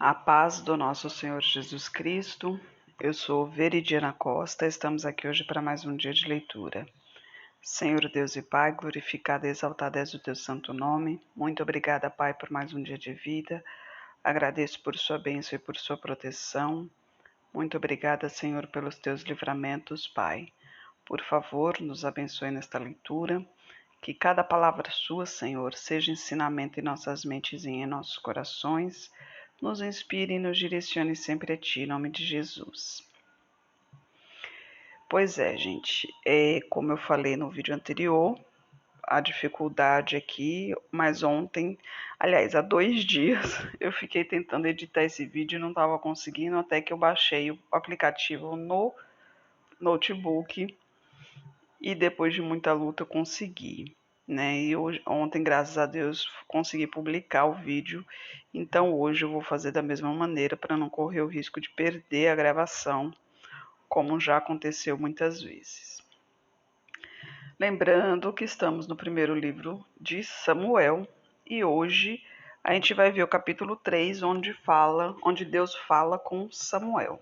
A paz do nosso Senhor Jesus Cristo. Eu sou Veridiana Costa. Estamos aqui hoje para mais um dia de leitura. Senhor Deus e Pai, glorificado e exaltado és o teu santo nome. Muito obrigada, Pai, por mais um dia de vida. Agradeço por sua bênção e por sua proteção. Muito obrigada, Senhor, pelos teus livramentos, Pai. Por favor, nos abençoe nesta leitura. Que cada palavra sua, Senhor, seja ensinamento em nossas mentes e em nossos corações, nos inspire e nos direcione sempre a Ti, em nome de Jesus. Pois é, gente, como eu falei no vídeo anterior, a dificuldade aqui, mas ontem, aliás, há 2 dias, eu fiquei tentando editar esse vídeo e não estava conseguindo, até que eu baixei o aplicativo no notebook e depois de muita luta eu consegui, né? E ontem, graças a Deus, consegui publicar o vídeo. Então hoje eu vou fazer da mesma maneira para não correr o risco de perder a gravação, como já aconteceu muitas vezes. Lembrando que estamos no primeiro livro de Samuel e hoje a gente vai ver o capítulo 3, onde Deus fala com Samuel.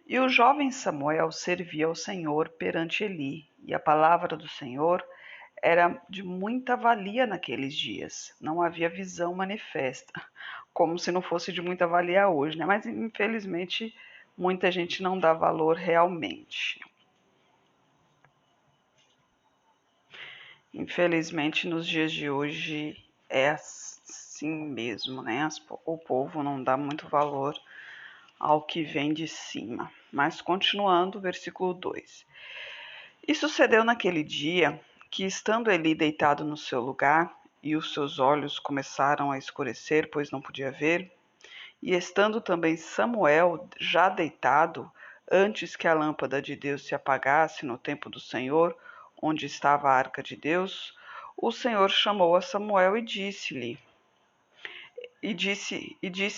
E o jovem Samuel servia ao Senhor perante Eli, e a palavra do Senhor era de muita valia naqueles dias. Não havia visão manifesta, como se não fosse de muita valia hoje, né? Mas infelizmente muita gente não dá valor realmente. Infelizmente nos dias de hoje é assim mesmo, né? O povo não dá muito valor ao que vem de cima. Mas continuando, versículo 2. E sucedeu naquele dia que, estando Eli deitado no seu lugar, e os seus olhos começaram a escurecer, pois não podia ver, e estando também Samuel já deitado, antes que a lâmpada de Deus se apagasse no templo do Senhor, onde estava a arca de Deus, o Senhor chamou a Samuel e disse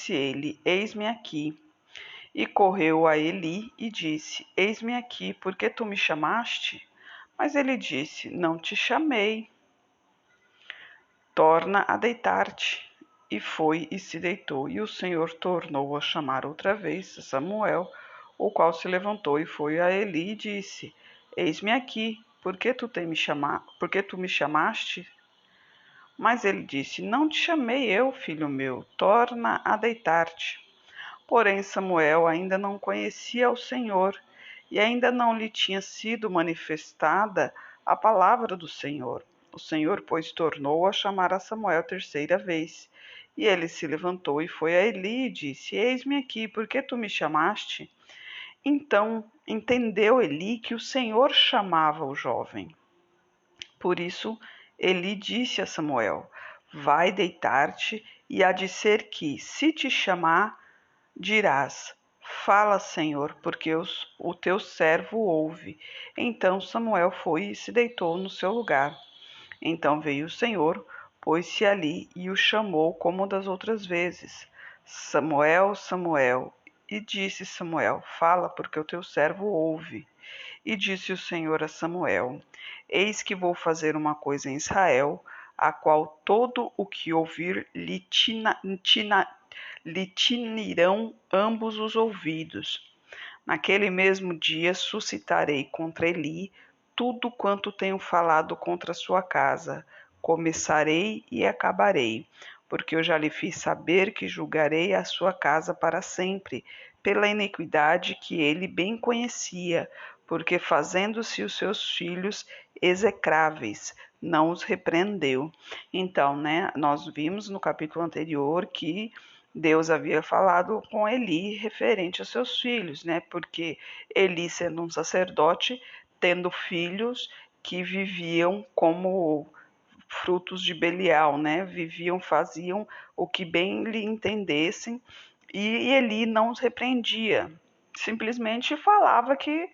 ele: Eis-me aqui. E correu a Eli e disse: Eis-me aqui, por que tu me chamaste? Mas ele disse: Não te chamei. Torna a deitar-te. E foi e se deitou. E o Senhor tornou a chamar outra vez Samuel, o qual se levantou e foi a Eli e disse: Eis-me aqui, por que tu me chamaste? Mas ele disse: Não te chamei eu, filho meu, torna a deitar-te. Porém Samuel ainda não conhecia o Senhor, e ainda não lhe tinha sido manifestada a palavra do Senhor. O Senhor, pois, tornou a chamar a Samuel terceira vez. E ele se levantou e foi a Eli e disse: Eis-me aqui, por que tu me chamaste? Então entendeu Eli que o Senhor chamava o jovem. Por isso Eli disse a Samuel: Vai deitar-te, e há de ser que, se te chamar, dirás: Fala, Senhor, porque o teu servo ouve. Então Samuel foi e se deitou no seu lugar. Então veio o Senhor, pôs-se ali e o chamou como das outras vezes: Samuel, Samuel. E disse Samuel: Fala, porque o teu servo ouve. E disse o Senhor a Samuel: Eis que vou fazer uma coisa em Israel, a qual todo o que ouvir lhe tinirão ambos os ouvidos. Naquele mesmo dia suscitarei contra Eli tudo quanto tenho falado contra a sua casa. Começarei e acabarei, porque eu já lhe fiz saber que julgarei a sua casa para sempre, pela iniquidade que ele bem conhecia, porque fazendo-se os seus filhos execráveis, não os repreendeu. Então, né, nós vimos no capítulo anterior que Deus havia falado com Eli referente a seus filhos, né? Porque Eli, sendo um sacerdote, tendo filhos que viviam como frutos de Belial, né? Faziam o que bem lhe entendessem, e Eli não os repreendia. Simplesmente falava que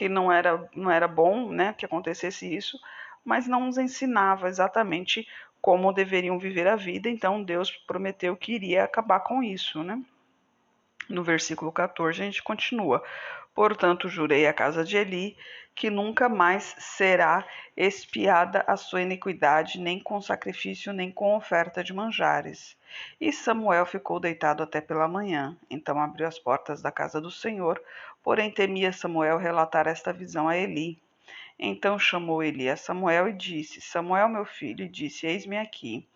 não era bom, né, que acontecesse isso, mas não os ensinava exatamente como deveriam viver a vida. Então Deus prometeu que iria acabar com isso, né? No versículo 14, a gente continua. Portanto, jurei à casa de Eli que nunca mais será expiada a sua iniquidade, nem com sacrifício, nem com oferta de manjares. E Samuel ficou deitado até pela manhã. Então abriu as portas da casa do Senhor, porém temia Samuel relatar esta visão a Eli. Então chamou Eli a Samuel e disse: Samuel, meu filho, e disse: Eis-me aqui.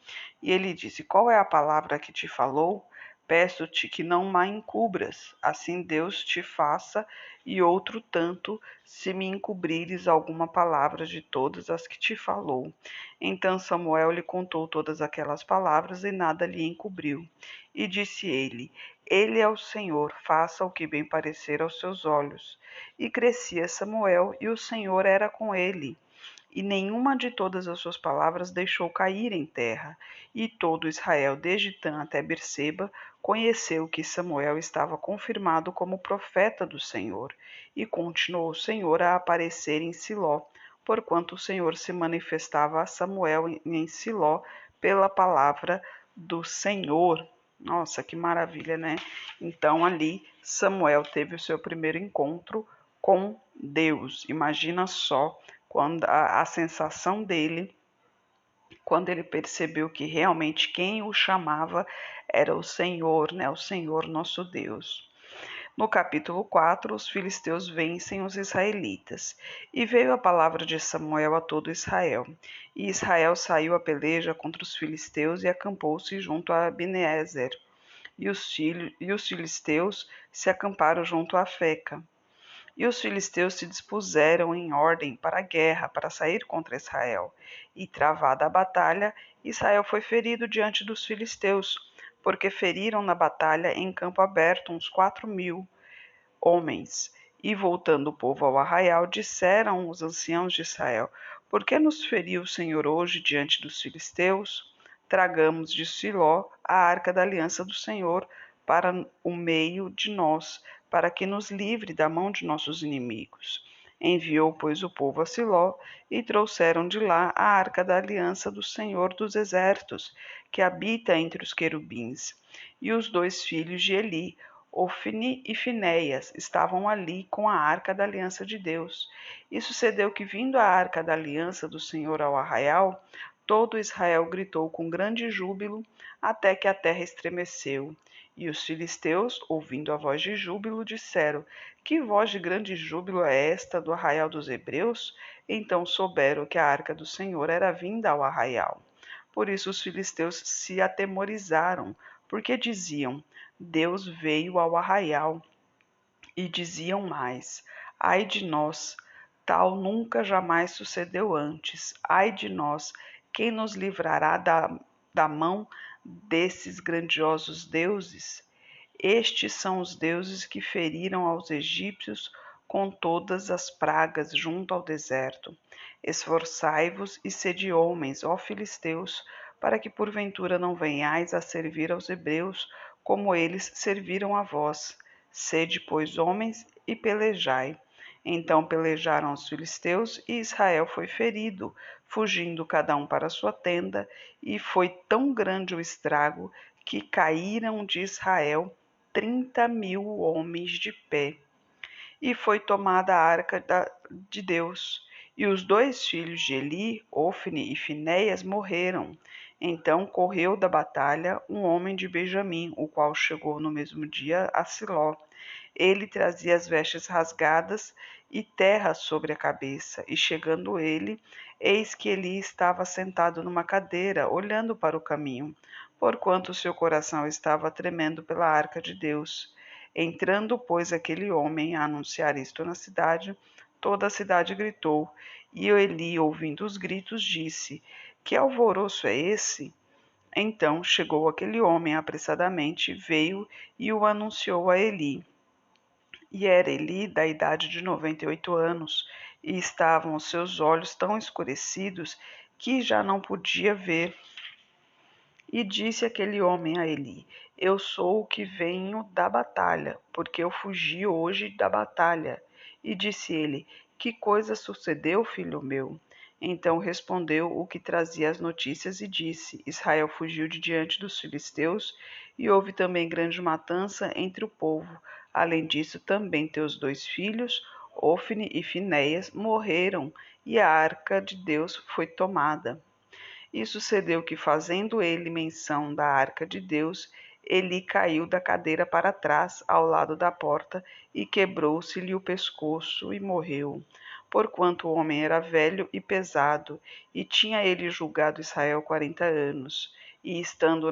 E ele disse: Qual é a palavra que te falou? Peço-te que não ma encubras, assim Deus te faça, e outro tanto, se me encobrires alguma palavra de todas as que te falou. Então Samuel lhe contou todas aquelas palavras e nada lhe encobriu. E disse ele: Ele é o Senhor, faça o que bem parecer aos seus olhos. E crescia Samuel, e o Senhor era com ele e nenhuma de todas as suas palavras deixou cair em terra. E todo Israel, desde Dan até Berseba, conheceu que Samuel estava confirmado como profeta do Senhor. E continuou o Senhor a aparecer em Siló, porquanto o Senhor se manifestava a Samuel em Siló pela palavra do Senhor. Nossa, que maravilha, né? Então ali Samuel teve o seu primeiro encontro com Deus. Imagina só quando a sensação dele, quando ele percebeu que realmente quem o chamava era o Senhor, né? O Senhor nosso Deus. No capítulo 4, os filisteus vencem os israelitas. E veio a palavra de Samuel a todo Israel. E Israel saiu à peleja contra os filisteus e acampou-se junto a Abinezer. E os filisteus se acamparam junto a Feca. E os filisteus se dispuseram em ordem para a guerra, para sair contra Israel. E travada a batalha, Israel foi ferido diante dos filisteus, porque feriram na batalha em campo aberto uns 4.000 homens. E voltando o povo ao arraial, disseram os anciãos de Israel: Por que nos feriu o Senhor hoje diante dos filisteus? Tragamos de Siló a arca da aliança do Senhor para o meio de nós, para que nos livre da mão de nossos inimigos. Enviou, pois, o povo a Siló e trouxeram de lá a arca da aliança do Senhor dos exércitos, que habita entre os querubins. E os 2 filhos de Eli, Ofni e Finéias, estavam ali com a arca da aliança de Deus. E sucedeu que, vindo a arca da aliança do Senhor ao arraial, todo Israel gritou com grande júbilo, até que a terra estremeceu. E os filisteus, ouvindo a voz de júbilo, disseram: Que voz de grande júbilo é esta do arraial dos hebreus? Então souberam que a arca do Senhor era vinda ao arraial. Por isso os filisteus se atemorizaram, porque diziam: Deus veio ao arraial. E diziam mais: Ai de nós, tal nunca jamais sucedeu antes. Ai de nós, quem nos livrará da mão desses grandiosos deuses? Estes são os deuses que feriram aos egípcios com todas as pragas junto ao deserto. Esforçai-vos e sede homens, ó filisteus, para que porventura não venhais a servir aos hebreus, como eles serviram a vós. Sede, pois, homens e pelejai. Então pelejaram os filisteus e Israel foi ferido, fugindo cada um para sua tenda, e foi tão grande o estrago que caíram de Israel 30.000 homens de pé. E foi tomada a arca de Deus. E os 2 filhos de Eli, Ofni e Finéias, morreram. Então correu da batalha um homem de Benjamim, o qual chegou no mesmo dia a Siló. Ele trazia as vestes rasgadas e terra sobre a cabeça. E chegando ele, eis que Eli estava sentado numa cadeira, olhando para o caminho, porquanto seu coração estava tremendo pela arca de Deus. Entrando, pois, aquele homem a anunciar isto na cidade, toda a cidade gritou. E Eli, ouvindo os gritos, disse: Que alvoroço é esse? Então chegou aquele homem apressadamente, veio e o anunciou a Eli. E era Eli da idade de 98 anos, e estavam os seus olhos tão escurecidos que já não podia ver. E disse aquele homem a Eli: Eu sou o que venho da batalha, porque eu fugi hoje da batalha. E disse ele: Que coisa sucedeu, filho meu? Então respondeu o que trazia as notícias e disse: Israel fugiu de diante dos filisteus e houve também grande matança entre o povo. Além disso, também teus 2 filhos, Ofne e Finéias, morreram e a arca de Deus foi tomada. E sucedeu que, fazendo ele menção da arca de Deus, Eli caiu da cadeira para trás, ao lado da porta, e quebrou-se-lhe o pescoço e morreu. Porquanto o homem era velho e pesado, e tinha ele julgado Israel 40 anos, e estando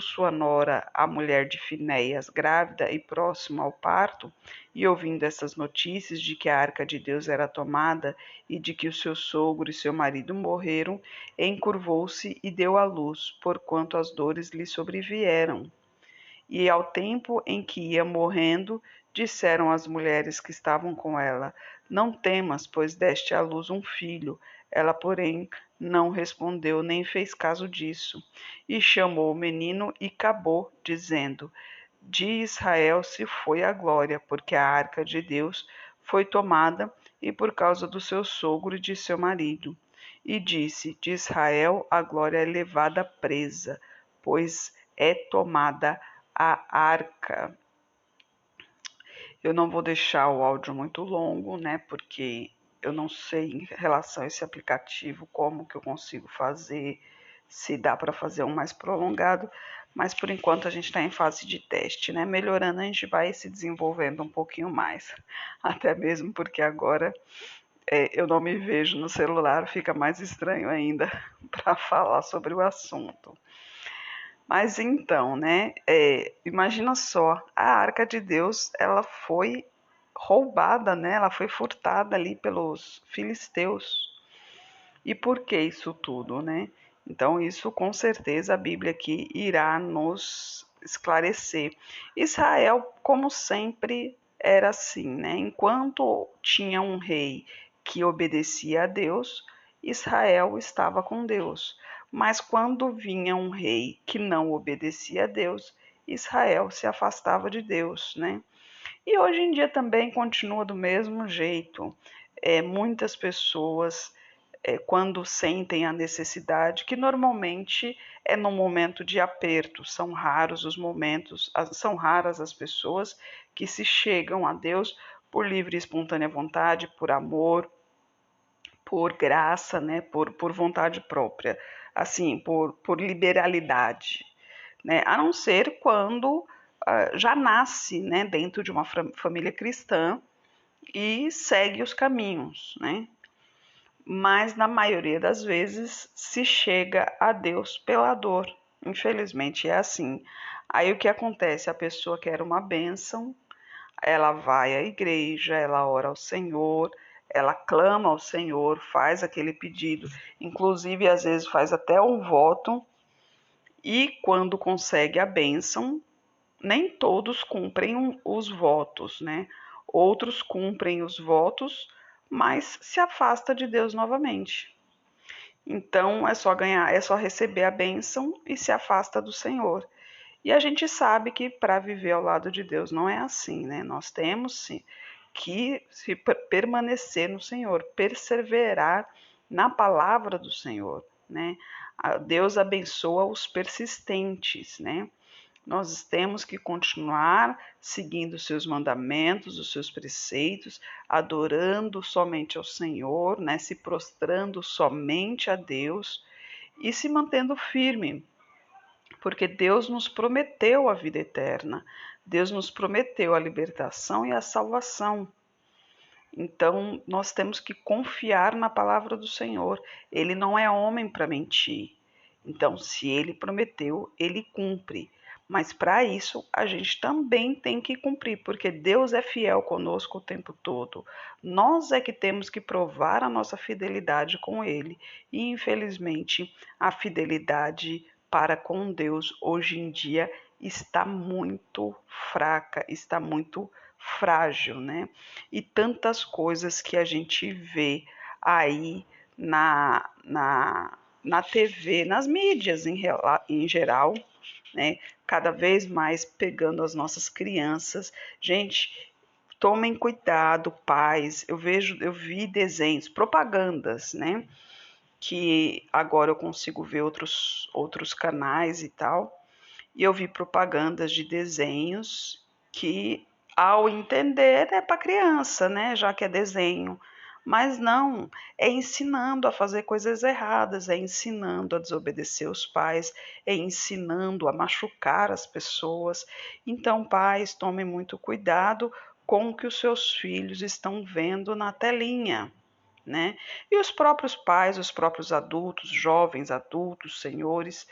sua nora, a mulher de Finéias, grávida e próxima ao parto, e ouvindo essas notícias de que a arca de Deus era tomada e de que o seu sogro e seu marido morreram, encurvou-se e deu à luz, porquanto as dores lhe sobrevieram. E ao tempo em que ia morrendo, disseram as mulheres que estavam com ela: Não temas, pois deste à luz um filho. Ela, porém, não respondeu nem fez caso disso. E chamou o menino e acabou, dizendo: De Israel se foi a glória, porque a arca de Deus foi tomada, e por causa do seu sogro e de seu marido. E disse: De Israel a glória é levada presa, pois é tomada a arca. Eu não vou deixar o áudio muito longo, né? Porque eu não sei em relação a esse aplicativo como que eu consigo fazer, se dá para fazer um mais prolongado, mas por enquanto a gente está em fase de teste, né? Melhorando, a gente vai se desenvolvendo um pouquinho mais, até mesmo porque agora eu não me vejo no celular, fica mais estranho ainda para falar sobre o assunto. Mas então, né? Imagina só, a Arca de Deus, ela foi roubada, né? Ela foi furtada ali pelos filisteus. E por que isso tudo, né? Então, isso com certeza a Bíblia aqui irá nos esclarecer. Israel, como sempre, era assim, né? Enquanto tinha um rei que obedecia a Deus, Israel estava com Deus. Mas quando vinha um rei que não obedecia a Deus, Israel se afastava de Deus, né? E hoje em dia também continua do mesmo jeito. Muitas pessoas quando sentem a necessidade, que normalmente é no momento de aperto, são raros os momentos, são raras as pessoas que se chegam a Deus por livre e espontânea vontade, por amor, por graça, né, por vontade própria, assim, por liberalidade, né, a não ser quando já nasce, né, dentro de uma família cristã e segue os caminhos, né, mas na maioria das vezes se chega a Deus pela dor. Infelizmente é assim. Aí o que acontece? A pessoa quer uma bênção, ela vai à igreja, ela ora ao Senhor, ela clama ao Senhor, faz aquele pedido, inclusive às vezes faz até um voto, e quando consegue a bênção, nem todos cumprem os votos, né? Outros cumprem os votos, mas se afasta de Deus novamente. Então é só ganhar, é só receber a bênção e se afasta do Senhor. E a gente sabe que para viver ao lado de Deus não é assim, né? Nós temos sim, que se permanecer no Senhor, perseverar na palavra do Senhor, né? Deus abençoa os persistentes, né? Nós temos que continuar seguindo os seus mandamentos, os seus preceitos, adorando somente ao Senhor, né? Se prostrando somente a Deus e se mantendo firme, porque Deus nos prometeu a vida eterna, Deus nos prometeu a libertação e a salvação. Então, nós temos que confiar na palavra do Senhor. Ele não é homem para mentir. Então, se ele prometeu, ele cumpre. Mas para isso, a gente também tem que cumprir, porque Deus é fiel conosco o tempo todo. Nós é que temos que provar a nossa fidelidade com ele. E, infelizmente, a fidelidade para com Deus hoje em dia está muito fraca, está muito frágil, né? E tantas coisas que a gente vê aí na TV, nas mídias em geral, né? Cada vez mais pegando as nossas crianças. Gente, tomem cuidado, pais. Eu vi desenhos, propagandas, né? Que agora eu consigo ver outros canais e tal. E eu vi propagandas de desenhos que, ao entender, é para criança, né? Já que é desenho. Mas não, é ensinando a fazer coisas erradas, é ensinando a desobedecer os pais, é ensinando a machucar as pessoas. Então, pais, tomem muito cuidado com o que os seus filhos estão vendo na telinha, né? E os próprios pais, os próprios adultos, jovens adultos, senhores,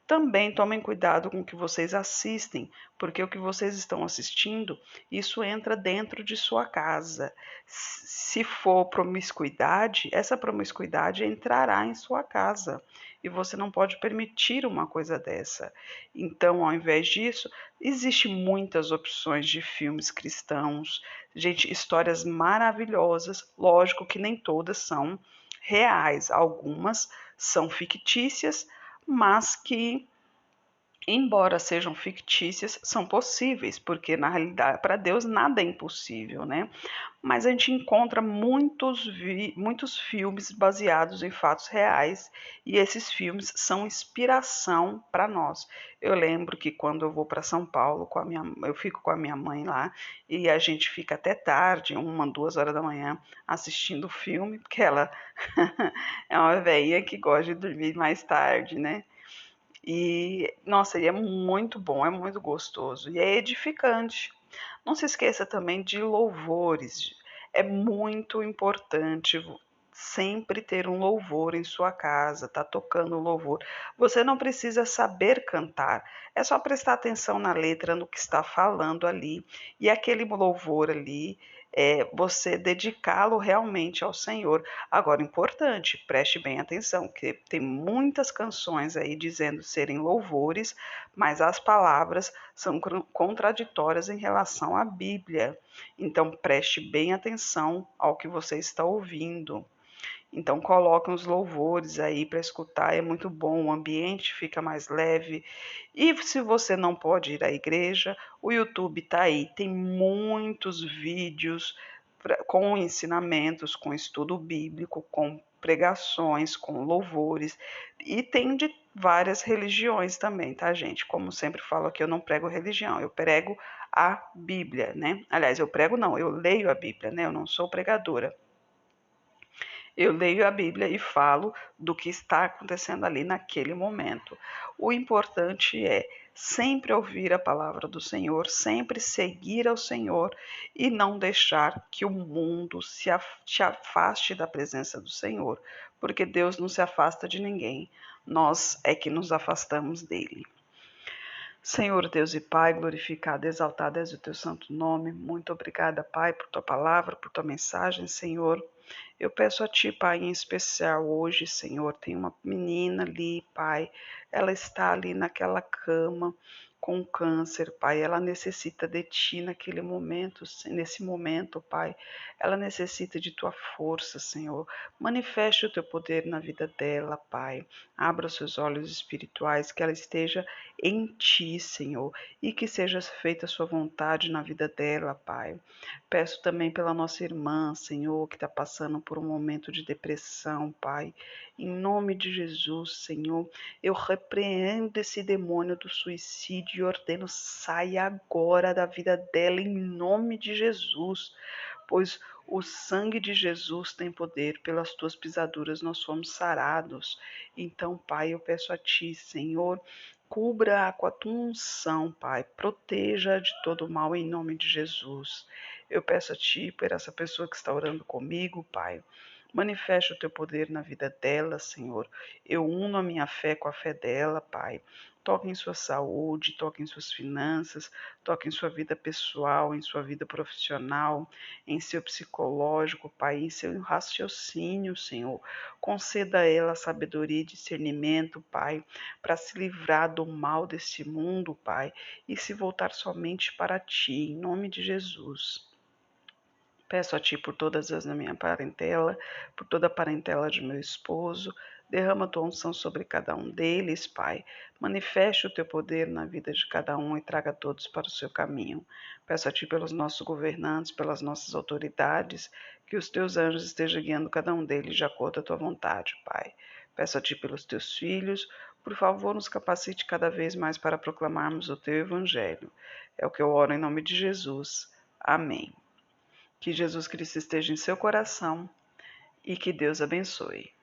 também tomem cuidado com o que vocês assistem, porque o que vocês estão assistindo, isso entra dentro de sua casa. Se for promiscuidade, essa promiscuidade entrará em sua casa e você não pode permitir uma coisa dessa. Então, ao invés disso, existem muitas opções de filmes cristãos, gente, histórias maravilhosas. Lógico que nem todas são reais, algumas são fictícias, mas que, embora sejam fictícias, são possíveis, porque na realidade, para Deus nada é impossível, né? Mas a gente encontra muitos filmes baseados em fatos reais e esses filmes são inspiração para nós. Eu lembro que quando eu vou para São Paulo, eu fico com a minha mãe lá e a gente fica até tarde, 1, 2 horas da manhã, assistindo o filme, porque ela é uma velhinha que gosta de dormir mais tarde, né? E, nossa, e é muito bom, é muito gostoso e é edificante. Não se esqueça também de louvores. É muito importante sempre ter um louvor em sua casa, tá tocando um louvor. Você não precisa saber cantar, é só prestar atenção na letra, no que está falando ali, e aquele louvor ali, você dedicá-lo realmente ao Senhor. Agora, importante, preste bem atenção, que tem muitas canções aí dizendo serem louvores, mas as palavras são contraditórias em relação à Bíblia. Então, preste bem atenção ao que você está ouvindo. Então, coloquem os louvores aí para escutar, é muito bom, o ambiente fica mais leve. E se você não pode ir à igreja, o YouTube está aí, tem muitos vídeos com ensinamentos, com estudo bíblico, com pregações, com louvores, e tem de várias religiões também, tá, gente? Como sempre falo aqui, eu não prego religião, eu prego a Bíblia, né? Aliás, eu prego não, eu leio a Bíblia, né? Eu não sou pregadora. Eu leio a Bíblia e falo do que está acontecendo ali naquele momento. O importante é sempre ouvir a palavra do Senhor, sempre seguir ao Senhor e não deixar que o mundo te afaste da presença do Senhor, porque Deus não se afasta de ninguém, nós é que nos afastamos dele. Senhor Deus e Pai, glorificado, exaltado és o teu santo nome. Muito obrigada, Pai, por tua palavra, por tua mensagem, Senhor. Eu peço a Ti, Pai, em especial hoje, Senhor, tem uma menina ali, Pai, ela está ali naquela cama com câncer, Pai, ela necessita de Ti naquele momento, nesse momento, Pai, ela necessita de Tua força, Senhor, manifeste o Teu poder na vida dela, Pai, abra os seus olhos espirituais, que ela esteja em Ti, Senhor, e que seja feita a Sua vontade na vida dela, Pai. Peço também pela nossa irmã, Senhor, que está passando por um momento de depressão, Pai. Em nome de Jesus, Senhor, eu repreendo esse demônio do suicídio e ordeno, saia agora da vida dela, em nome de Jesus, pois o sangue de Jesus tem poder, pelas tuas pisaduras nós fomos sarados. Então, Pai, eu peço a Ti, Senhor, cubra com a tua unção, Pai, proteja de todo mal em nome de Jesus. Eu peço a Ti por essa pessoa que está orando comigo, Pai. Manifeste o teu poder na vida dela, Senhor. Eu uno a minha fé com a fé dela, Pai. Toque em sua saúde, toque em suas finanças, toque em sua vida pessoal, em sua vida profissional, em seu psicológico, Pai, em seu raciocínio, Senhor. Conceda a ela sabedoria e discernimento, Pai, para se livrar do mal deste mundo, Pai, e se voltar somente para Ti, em nome de Jesus. Peço a Ti por todas as da minha parentela, por toda a parentela de meu esposo. Derrama a tua unção sobre cada um deles, Pai. Manifeste o teu poder na vida de cada um e traga todos para o seu caminho. Peço a Ti pelos nossos governantes, pelas nossas autoridades, que os Teus anjos estejam guiando cada um deles de acordo com a Tua vontade, Pai. Peço a Ti pelos Teus filhos, por favor, nos capacite cada vez mais para proclamarmos o Teu Evangelho. É o que eu oro em nome de Jesus. Amém. Que Jesus Cristo esteja em seu coração e que Deus abençoe.